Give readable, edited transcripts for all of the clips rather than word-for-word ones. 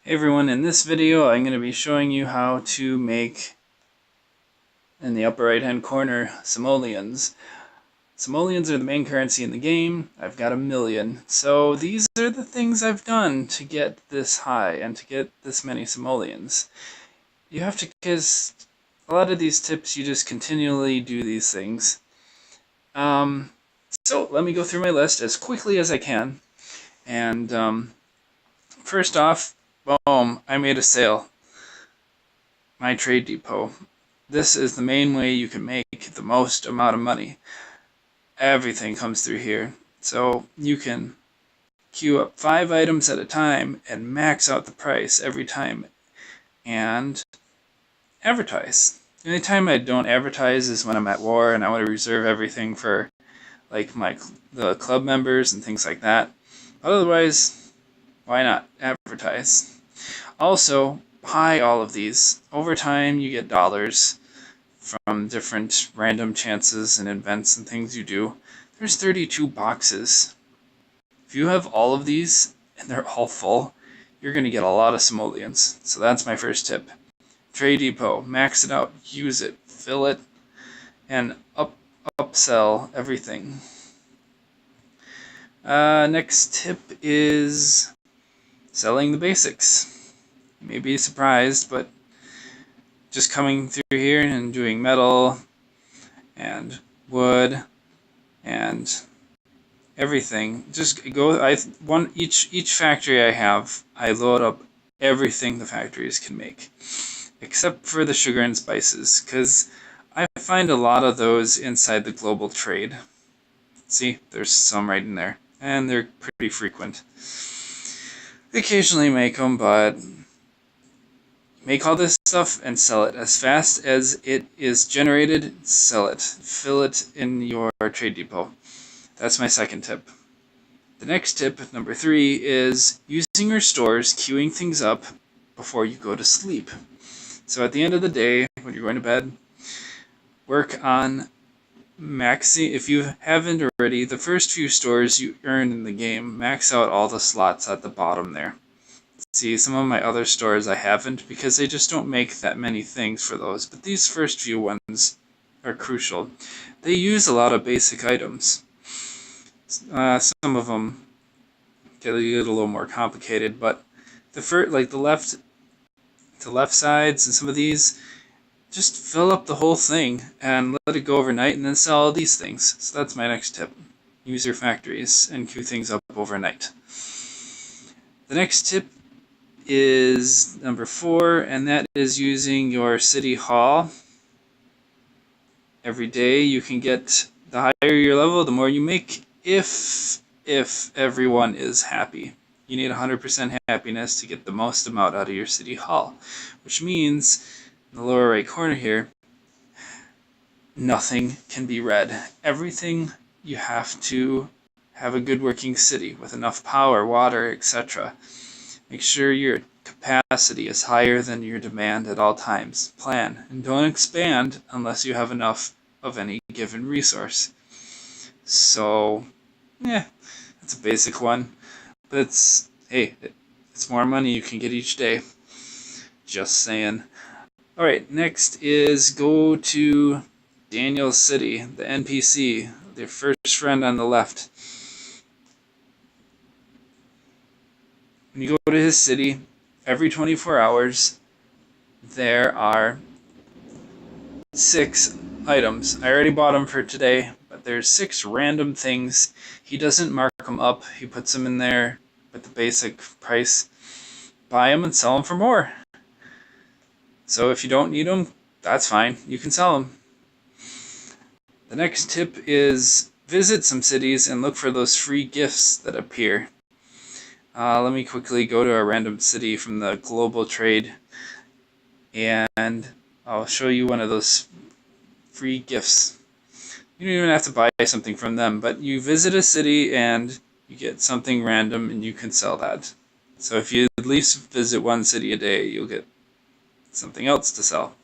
Hey everyone, in this video I'm going to be showing you how to make, in the upper right hand corner, simoleons. Simoleons are the main currency in the game. I've got 1,000,000. So these are the things I've done to get this high and to get this many simoleons. You have to, because a lot of these tips you just continually do these things. So let me go through my list as quickly as I can. And first off, boom, I made a sale. My trade depot. This is the main way you can make the most amount of money. Everything comes through here. So you can queue up 5 items at a time and max out the price every time and advertise. The only time I don't advertise is when I'm at war and I want to reserve everything for like the club members and things like that. Otherwise, why not advertise? Also, buy all of these. Over time, you get dollars from different random chances and events and things you do. There's 32 boxes. If you have all of these and they're all full, you're going to get a lot of simoleons. So that's my first tip. Trade depot, max it out, use it, fill it, and upsell everything. Next tip is selling the basics. You may be surprised, but just coming through here and doing metal and wood and everything. Just go. Each factory I have, I load up everything the factories can make, except for the sugar and spices, because I find a lot of those inside the global trade. See, there's some right in there, and they're pretty frequent. Occasionally make them, but make all this stuff and sell it. As fast as it is generated, sell it. Fill it in your trade depot. That's my second tip. The next tip, number 3, is using your stores, queuing things up before you go to sleep. So at the end of the day, when you're going to bed, work on maxing. If you haven't already, the first few stores you earn in the game, max out all the slots at the bottom there. See, some of my other stores I haven't because they just don't make that many things for those, but these first few ones are crucial. They use a lot of basic items. Some of them get a little more complicated, but the left sides and some of these, just fill up the whole thing and let it go overnight and then sell all these things. So that's my next tip. Use your factories and queue things up overnight. The next tip is number 4, and that is using your city hall. Every day you can get, the higher your level, the more you make, if everyone is happy. You need 100% happiness to get the most amount out of your city hall, which means in the lower right corner here, nothing can be red. Everything, you have to have a good working city with enough power, water, etc. Make sure your capacity is higher than your demand at all times. Plan, and don't expand unless you have enough of any given resource. So, that's a basic one. But it's more money you can get each day. Just saying. Alright, next is go to Daniel's City, the NPC, their first friend on the left. When you go to his city, every 24 hours, there are 6 items. I already bought them for today, but there's 6 random things. He doesn't mark them up. He puts them in there with the basic price. Buy them and sell them for more. So if you don't need them, that's fine. You can sell them. The next tip is visit some cities and look for those free gifts that appear. Let me quickly go to a random city from the global trade, and I'll show you one of those free gifts. You don't even have to buy something from them, but you visit a city and you get something random and you can sell that. So if you at least visit one city a day, you'll get something else to sell.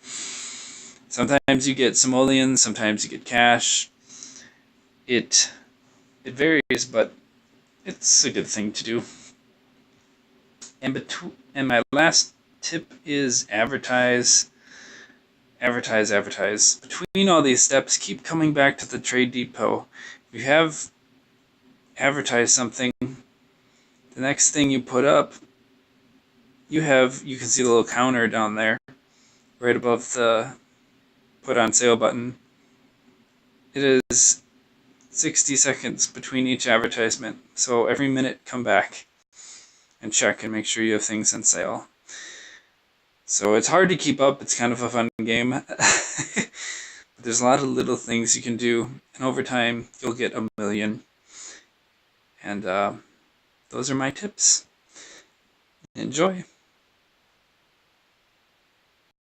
Sometimes you get simoleons, sometimes you get cash. It varies, but it's a good thing to do. And And my last tip is advertise. Advertise, advertise. Between all these steps, keep coming back to the trade depot. If you have advertised something, the next thing you put up, you can see the little counter down there, right above the put on sale button. It is 60 seconds between each advertisement. So every minute come back and check and make sure you have things on sale. So it's hard to keep up. It's kind of a fun game. But there's a lot of little things you can do, and over time you'll get 1,000,000. And those are my tips. Enjoy.